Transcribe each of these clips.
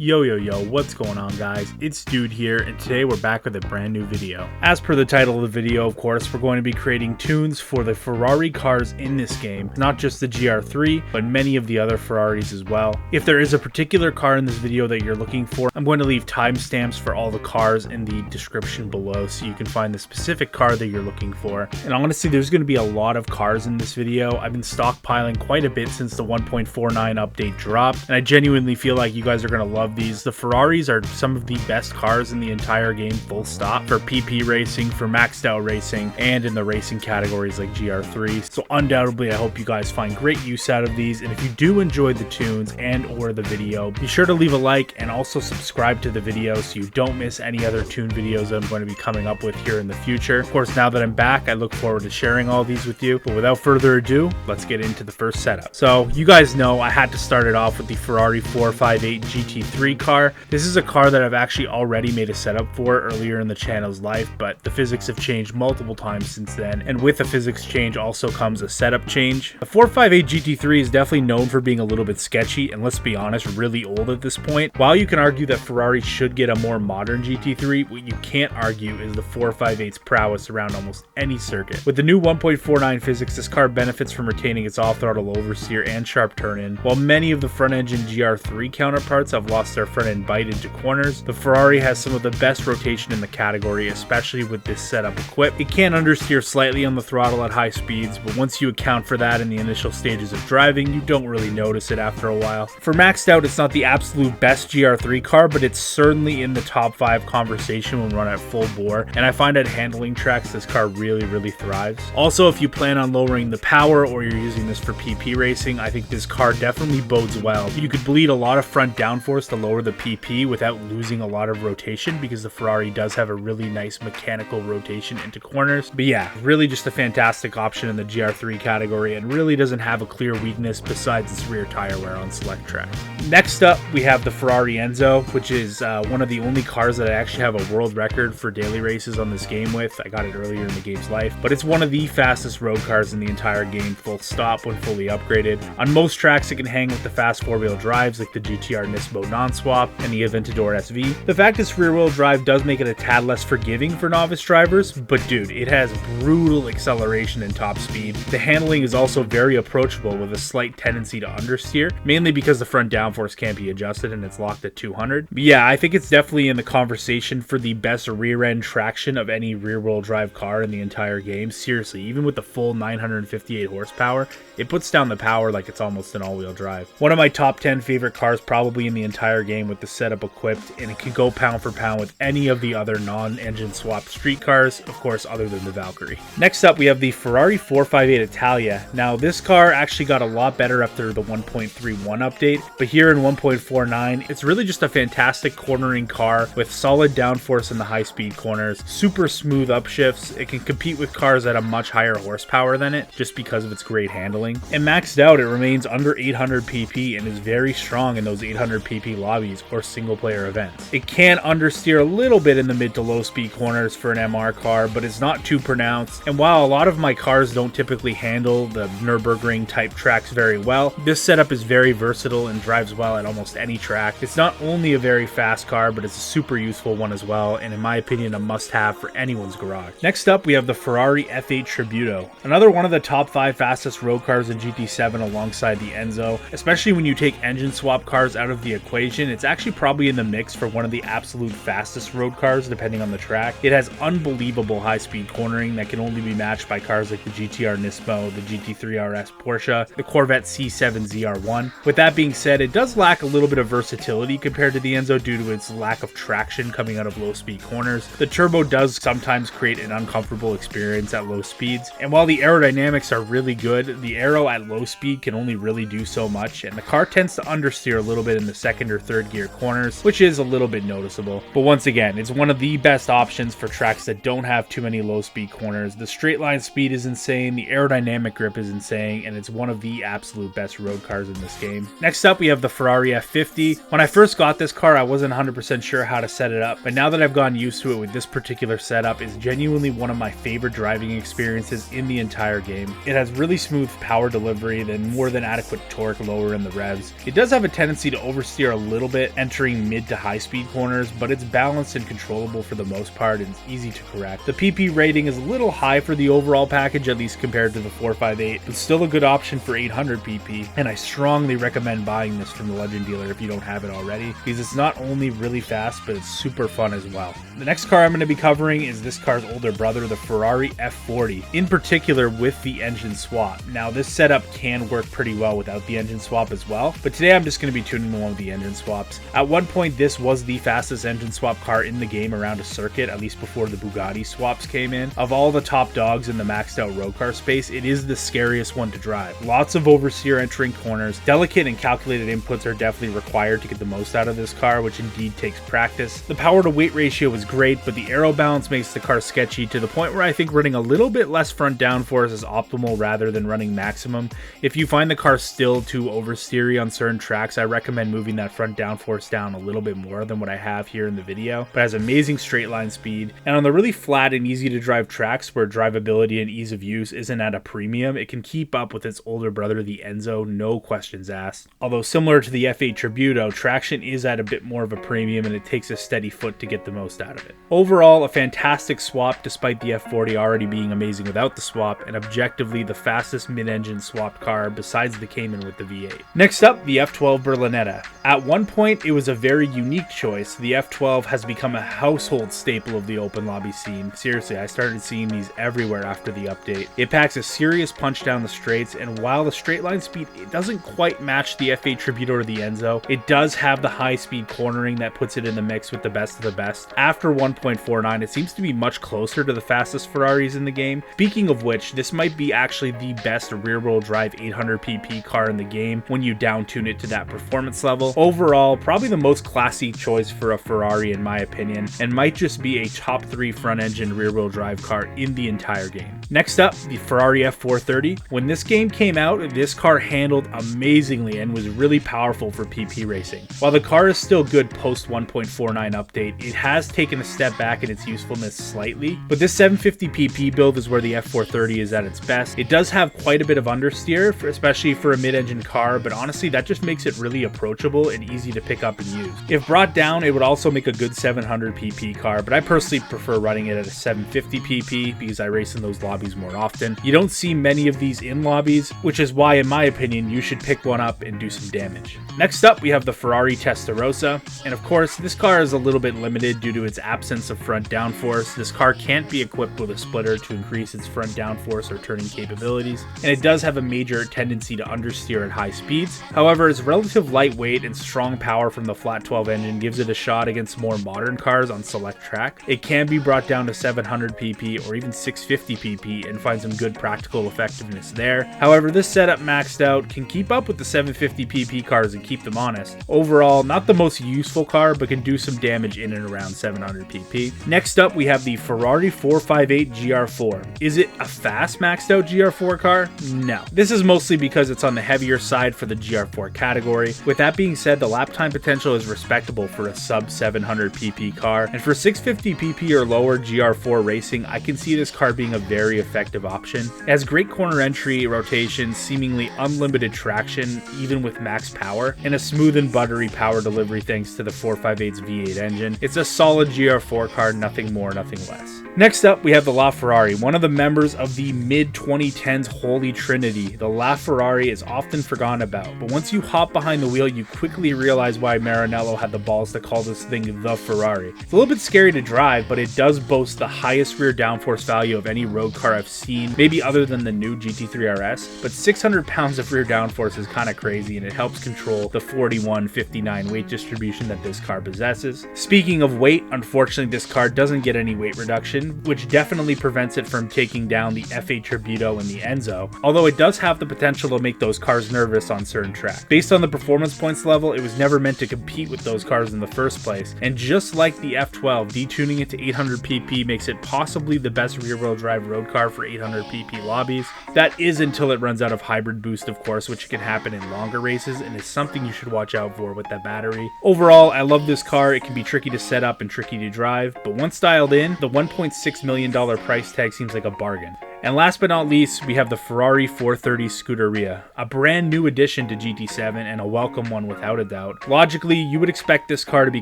Yo, what's going on guys? It's Dude here, and today we're back with a brand new video. As per the title of the video, of course, we're going to be creating tunes for the Ferrari cars in this game, not just the GR3, but many of the other Ferraris as well. If there is a particular car in this video that you're looking for, I'm going to leave timestamps for all the cars in the description below so you can find the specific car that you're looking for. And honestly, there's going to be a lot of cars in this video. I've been stockpiling quite a bit since the 1.49 update dropped, and I genuinely feel like you guys are going to love these. The Ferraris are some of the best cars in the entire game, full stop, for PP racing, for maxed out racing, and in the racing categories like GR3. So undoubtedly, I hope you guys find great use out of these, and if you do enjoy the tunes and or the video, be sure to leave a like and also subscribe to the video so you don't miss any other tune videos that I'm going to be coming up with here in the future. Of course, now that I'm back, I look forward to sharing all these with you, but without further ado, let's get into the first setup. So you guys know I had to start it off with the Ferrari 458 GT3 car. This is a car that I've actually already made a setup for earlier in the channel's life, but the physics have changed multiple times since then, and with a physics change also comes a setup change. The 458 GT3 is definitely known for being a little bit sketchy, and let's be honest, really old at this point. While you can argue that Ferrari should get a more modern GT3, what you can't argue is the 458's prowess around almost any circuit. With the new 1.49 physics, this car benefits from retaining its off-throttle oversteer and sharp turn-in. While many of the front-engine GR3 counterparts have lost their front end bite into corners, the Ferrari has some of the best rotation in the category, especially with this setup equipped. It can understeer slightly on the throttle at high speeds, but once you account for that in the initial stages of driving, you don't really notice it after a while. For maxed out, it's not the absolute best GR3 car, but it's certainly in the top 5 conversation when run at full bore, and I find at handling tracks this car really thrives. Also, if you plan on lowering the power or you're using this for PP racing, I think this car definitely bodes well. You could bleed a lot of front downforce to lower the PP without losing a lot of rotation, because the Ferrari does have a really nice mechanical rotation into corners. But yeah, really just a fantastic option in the GR3 category, and really doesn't have a clear weakness besides its rear tire wear on select tracks. Next up, we have the Ferrari Enzo, which is one of the only cars that I actually have a world record for daily races on this game with. I got it earlier in the game's life, but it's one of the fastest road cars in the entire game, full stop, when fully upgraded. On most tracks, it can hang with the fast four-wheel drives like the GTR Nismo non-swap and the Aventador SV. The fact its rear-wheel drive does make it a tad less forgiving for novice drivers, but dude, it has brutal acceleration and top speed. The handling is also very approachable with a slight tendency to understeer, mainly because the front downforce can't be adjusted and it's locked at 200. But yeah, I think it's definitely in the conversation for the best rear-end traction of any rear-wheel drive car in the entire game. Seriously, even with the full 958 horsepower, it puts down the power like it's almost an all-wheel drive. One of my top 10 favorite cars probably in the entire game with the setup equipped, and it can go pound for pound with any of the other non-engine swap street cars, of course, other than the Valkyrie. Next up, we have the Ferrari 458 Italia. Now, this car actually got a lot better after the 1.31 update, but here in 1.49, it's really just a fantastic cornering car with solid downforce in the high-speed corners, super smooth upshifts. It can compete with cars at a much higher horsepower than it, just because of its great handling. And maxed out, it remains under 800 PP and is very strong in those 800 PP lobbies or single player events. It can understeer a little bit in the mid to low speed corners for an MR car, but it's not too pronounced. And while a lot of my cars don't typically handle the Nürburgring type tracks very well, this setup is very versatile and drives well at almost any track. It's not only a very fast car, but it's a super useful one as well, and in my opinion, a must-have for anyone's garage. Next up, we have the Ferrari F8 Tributo, another one of the top 5 fastest road cars in GT7 alongside the Enzo. Especially when you take engine swap cars out of the equation, it's actually probably in the mix for one of the absolute fastest road cars depending on the track. It has unbelievable high-speed cornering that can only be matched by cars like the GTR Nismo, the GT3 RS Porsche, the Corvette C7 ZR1. With that being said, it does lack a little bit of versatility compared to the Enzo due to its lack of traction coming out of low-speed corners. The turbo does sometimes create an uncomfortable experience at low speeds, and while the aerodynamics are really good, the aero at low speed can only really do so much, and the car tends to understeer a little bit in the second or third gear corners, which is a little bit noticeable. But once again, it's one of the best options for tracks that don't have too many low speed corners. The straight line speed is insane, the aerodynamic grip is insane, and it's one of the absolute best road cars in this game. Next up, we have the Ferrari F50. When I first got this car, I wasn't 100% sure how to set it up, but now that I've gotten used to it with this particular setup, it's genuinely one of my favorite driving experiences in the entire game. It has really smooth power delivery, then more than adequate torque lower in the revs. It does have a tendency to oversteer a little bit entering mid to high speed corners, but it's balanced and controllable for the most part and it's easy to correct. The PP rating is a little high for the overall package, at least compared to the 458, but still a good option for 800 PP, and I strongly recommend buying this from the Legend dealer if you don't have it already, because it's not only really fast, but it's super fun as well. The next car I'm going to be covering is this car's older brother, the Ferrari F40, in particular with the engine swap. Now this setup can work pretty well without the engine swap as well, but today I'm just going to be tuning the one with the engine swaps. At one point this was the fastest engine swap car in the game around a circuit, at least before the Bugatti swaps came in. Of all the top dogs in the maxed out road car space, it is the scariest one to drive. Lots of oversteer entering corners. Delicate and calculated inputs are definitely required to get the most out of this car, which indeed takes practice. The power to weight ratio is great, but the aero balance makes the car sketchy to the point where I think running a little bit less front downforce is optimal rather than running maximum. If you find the car still too oversteery on certain tracks, I recommend moving that front downforce down a little bit more than what I have here in the video, but has amazing straight line speed. And on the really flat and easy to drive tracks where drivability and ease of use isn't at a premium, it can keep up with its older brother, the Enzo, no questions asked. Although similar to the F8 Tributo, traction is at a bit more of a premium and it takes a steady foot to get the most out of it. Overall, a fantastic swap despite the F40 already being amazing without the swap, and objectively the fastest mid-engine swapped car besides the Cayman with the V8. Next up, the F12 Berlinetta. At one point, it was a very unique choice. The F12 has become a household staple of the open lobby scene. Seriously, I started seeing these everywhere after the update. It packs a serious punch down the straights, and while the straight line speed it doesn't quite match the F8 Tributo or the Enzo, it does have the high speed cornering that puts it in the mix with the best of the best. After 1.49, it seems to be much closer to the fastest Ferraris in the game. Speaking of which, this might be actually the best rear-wheel drive 800 pp car in the game when you down tune it to that performance level. Overall, probably the most classy choice for a Ferrari in my opinion, and might just be a top 3 front-engine rear-wheel drive car in the entire game. Next up, the Ferrari F430. When this game came out, this car handled amazingly and was really powerful for PP racing. While the car is still good post 1.49 update, it has taken a step back in its usefulness slightly, but this 750 pp build is where the F430 is at its best. It does have quite a bit of understeer, especially for a mid-engine car, but honestly that just makes it really approachable and easy to pick up and use. If brought down, it would also make a good 700 pp car, but I personally prefer running it at a 750 pp because I race in those lobbies more often. You don't see many of these in lobbies, which is why in my opinion you should pick one up and do some damage. Next up, we have the Ferrari Testarossa, and of course this car is a little bit limited due to its absence of front downforce. This car can't be equipped with a splitter to increase its front downforce or turning capabilities, and it does have a major tendency to understeer at high speeds. However, its relative lightweight and strong power from the flat 12 engine gives it a shot against more modern cars on select track. It can be brought down to 700 pp or even 650 pp and find some good practical effectiveness there. However, this setup maxed out can keep up with the 750 pp cars and keep them honest. Overall, not the most useful car, but can do some damage in and around 700 pp. Next up, we have the Ferrari 458 GR4. Is it a fast maxed out GR4 car? No. This is mostly because it's on the heavier side for the GR4 category. With that being said, the lap time potential is respectable for a sub 700 pp car, and for 650 pp or lower GR4 racing, I can see this car being a very effective option. It has great corner entry, rotation, seemingly unlimited traction even with max power, and a smooth and buttery power delivery thanks to the 458's V8 engine. It's a solid GR4 car, nothing more, nothing less. Next up, we have the LaFerrari, one of the members of the mid-2010s Holy Trinity. The LaFerrari is often forgotten about, but once you hop behind the wheel, you quickly realize why Maranello had the balls to call this thing the Ferrari. It's a little bit scary to drive, but it does boast the highest rear downforce value of any road car I've seen, maybe other than the new GT3 RS, but 600 pounds of rear downforce is kind of crazy, and it helps control the 41-59 weight distribution that this car possesses. Speaking of weight, unfortunately this car doesn't get any weight reduction, which definitely prevents it from taking down the F8 Tributo and the Enzo, although it does have the potential to make those cars nervous on certain tracks. Based on the performance points level, it was never meant to compete with those cars in the first place, and just like the F12, detuning it to 800 pp makes it possibly the best rear-wheel drive road car for 800 pp lobbies. That is until it runs out of hybrid boost, of course, which can happen in longer races, and is something you should watch out for with that battery. Overall, I love this car. It can be tricky to set up and tricky to drive, but once dialed in, the $1.6 million price tag seems like a bargain. And last but not least, we have the Ferrari 430 Scuderia, a brand new addition to GT7 and a welcome one without a doubt. Logically, you would expect this car to be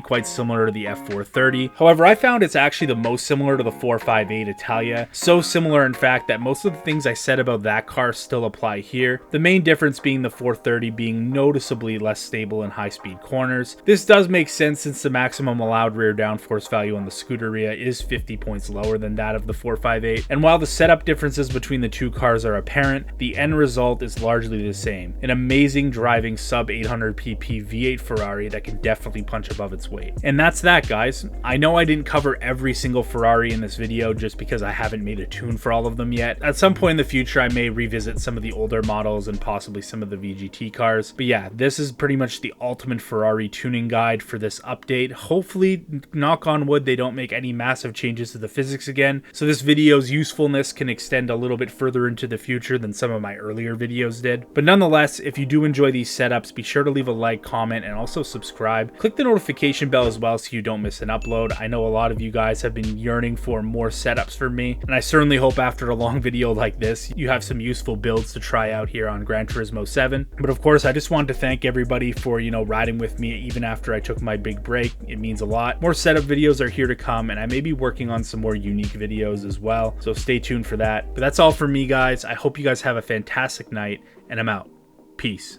quite similar to the F430. However, I found it's actually the most similar to the 458 Italia. So similar in fact that most of the things I said about that car still apply here. The main difference being the 430 being noticeably less stable in high-speed corners. This does make sense since the maximum allowed rear downforce value on the Scuderia is 50 points lower than that of the 458. And while the setup differences between the two cars are apparent, the end result is largely the same. An amazing driving sub 800 pp V8 Ferrari that can definitely punch above its weight. And that's that, guys. I know I didn't cover every single Ferrari in this video just because I haven't made a tune for all of them yet. At some point in the future, I may revisit some of the older models and possibly some of the VGT cars. But yeah, this is pretty much the ultimate Ferrari tuning guide for this update. Hopefully, knock on wood, they don't make any massive changes to the physics again, so this video's usefulness can extend a little bit further into the future than some of my earlier videos did. But nonetheless, if you do enjoy these setups, be sure to leave a like, comment, and also subscribe. Click the notification bell as well so you don't miss an upload. I know a lot of you guys have been yearning for more setups from me, and I certainly hope after a long video like this, you have some useful builds to try out here on Gran Turismo 7. But of course, I just wanted to thank everybody for, riding with me even after I took my big break. It means a lot. More setup videos are here to come, and I may be working on some more unique videos as well, so stay tuned for that. But that's all for me, guys. I hope you guys have a fantastic night, and I'm out. Peace.